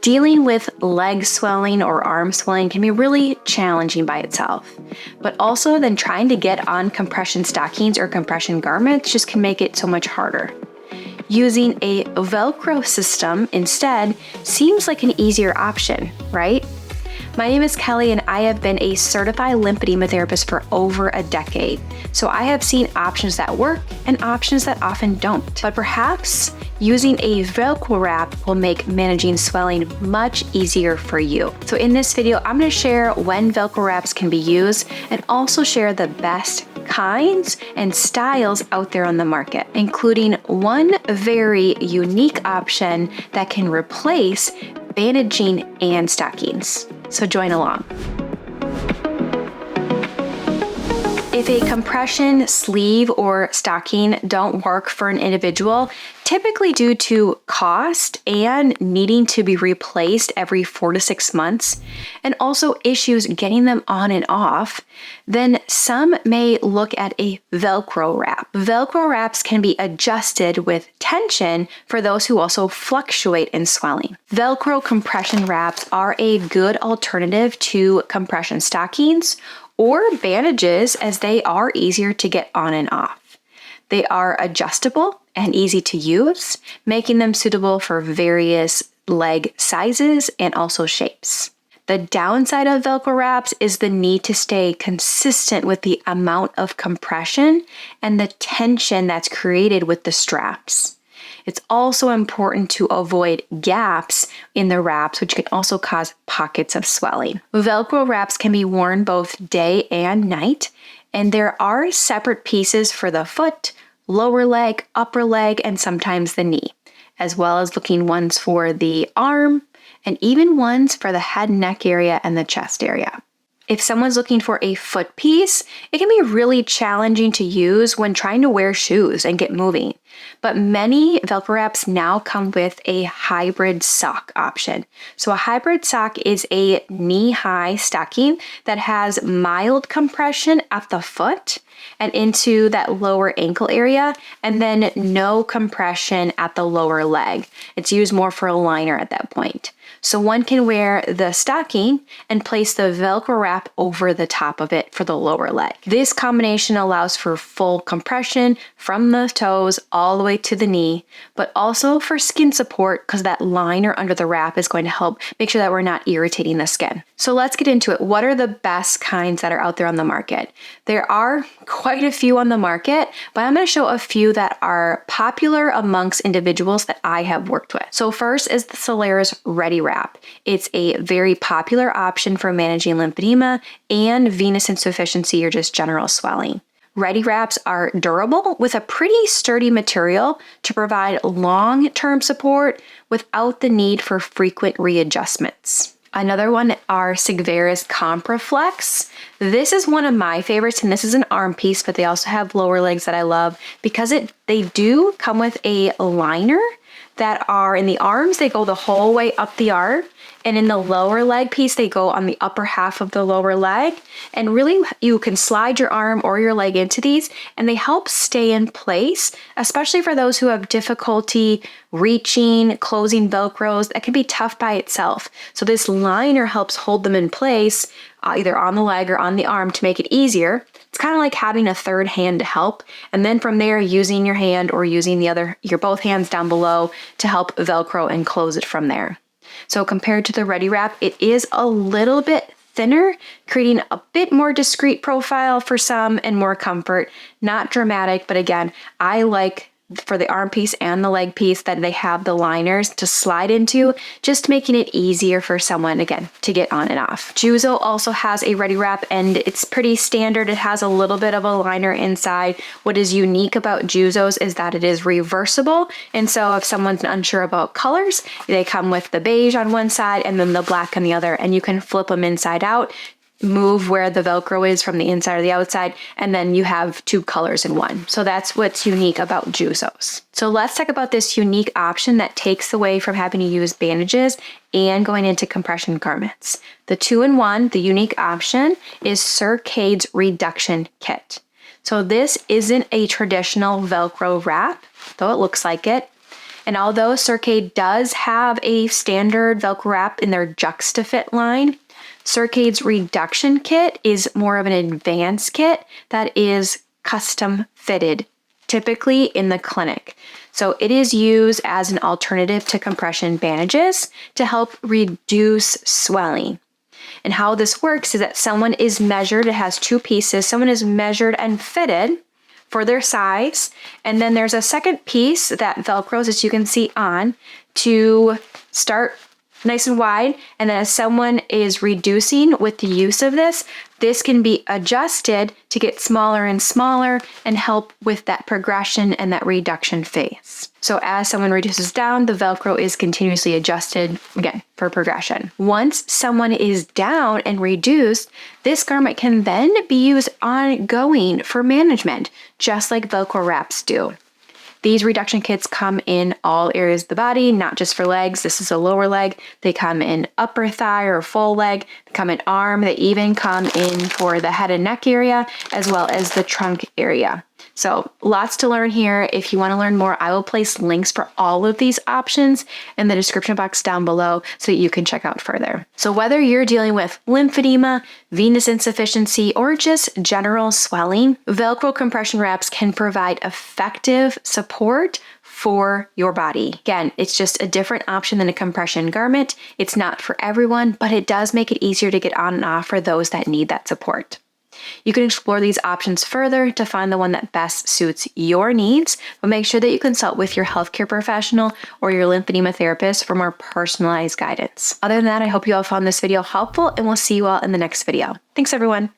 Dealing with leg swelling or arm swelling can be really challenging by itself, but also then trying to get on compression stockings or compression garments just can make it so much harder. Using a Velcro system instead seems like an easier option, right? My name is Kelly and I have been a certified lymphedema therapist for over a decade. So I have seen options that work and options that often don't. But perhaps using a Velcro wrap will make managing swelling much easier for you. So in this video, I'm going to share when Velcro wraps can be used and also share the best kinds and styles out there on the market, including one very unique option that can replace bandaging and stockings. So join along. If a compression sleeve or stocking don't work for an individual, typically due to cost and needing to be replaced every 4 to 6 months, and also issues getting them on and off, then some may look at a Velcro wrap. Velcro wraps can be adjusted with tension for those who also fluctuate in swelling. Velcro compression wraps are a good alternative to compression stockings or bandages as they are easier to get on and off. They are adjustable and easy to use, making them suitable for various leg sizes and also shapes. The downside of Velcro wraps is the need to stay consistent with the amount of compression and the tension that's created with the straps. It's also important to avoid gaps in the wraps, which can also cause pockets of swelling. Velcro wraps can be worn both day and night, and there are separate pieces for the foot, lower leg, upper leg, and sometimes the knee, as well as looking ones for the arm, and even ones for the head and neck area and the chest area. If someone's looking for a foot piece, it can be really challenging to use when trying to wear shoes and get moving. But many Velcro wraps now come with a hybrid sock option. So a hybrid sock is a knee-high stocking that has mild compression at the foot and into that lower ankle area, and then no compression at the lower leg. It's used more for a liner at that point. So one can wear the stocking and place the Velcro wrap over the top of it for the lower leg. This combination allows for full compression from the toes all the way to the knee, but also for skin support because that liner under the wrap is going to help make sure that we're not irritating the skin. So let's get into it. What are the best kinds that are out there on the market? There are quite a few on the market, but I'm going to show a few that are popular amongst individuals that I have worked with. So first is the Solaris Ready Wrap. It's a very popular option for managing lymphedema and venous insufficiency or just general swelling. Ready wraps are durable with a pretty sturdy material to provide long-term support without the need for frequent readjustments. Another one are Sigvaris Compraflex. This is one of my favorites, and this is an arm piece, but they also have lower legs that I love because they do come with a liner that are in the arms, they go the whole way up the arm, and in the lower leg piece, they go on the upper half of the lower leg. And really, you can slide your arm or your leg into these, and they help stay in place, especially for those who have difficulty reaching, closing Velcros. That can be tough by itself. So this liner helps hold them in place, either on the leg or on the arm to make it easier. It's kind of like having a third hand to help. And then from there, using your hand or using your both hands down below to help Velcro and close it from there. So compared to the Ready Wrap, it is a little bit thinner, creating a bit more discreet profile for some and more comfort. Not dramatic, but again, I like for the arm piece and the leg piece that they have the liners to slide into, just making it easier for someone, again, to get on and off. 𝐿𝐿𝐼 also has a Ready Wrap, and it's pretty standard. It has a little bit of a liner inside. What is unique about 𝐿𝐿𝐼's is that it is reversible, and so if someone's unsure about colors, they come with the beige on one side and then the black on the other, and you can flip them inside out, move where the Velcro is from the inside or the outside, and then you have two colors in one. So that's what's unique about 𝐿𝐿𝐼's. So let's talk about this unique option that takes away from having to use bandages and going into compression garments. The 2-in-1, the unique option, is Circaid's Reduction Kit. So this isn't a traditional Velcro wrap, though it looks like it. And although Circaid does have a standard Velcro wrap in their Juxta-Fit line, Circaid's reduction kit is more of an advanced kit that is custom fitted, typically in the clinic. So it is used as an alternative to compression bandages to help reduce swelling. And how this works is that someone is measured, it has two pieces, someone is measured and fitted for their size, and then there's a second piece that Velcros, as you can see, on to start nice and wide, and then as someone is reducing with the use of this can be adjusted to get smaller and smaller and help with that progression and that reduction phase. So as someone reduces down, the Velcro is continuously adjusted, again, for progression. Once someone is down and reduced, this garment can then be used ongoing for management, just like Velcro wraps do. These reduction kits come in all areas of the body, not just for legs. This is a lower leg. They come in upper thigh or full leg. They come in arm. They even come in for the head and neck area, as well as the trunk area. So lots to learn here. If you want to learn more, I will place links for all of these options in the description box down below so that you can check out further. So whether you're dealing with lymphedema, venous insufficiency, or just general swelling, Velcro compression wraps can provide effective support for your body. Again, it's just a different option than a compression garment. It's not for everyone, but it does make it easier to get on and off for those that need that support. You can explore these options further to find the one that best suits your needs, but make sure that you consult with your healthcare professional or your lymphedema therapist for more personalized guidance. Other than that, I hope you all found this video helpful, and we'll see you all in the next video. Thanks, everyone.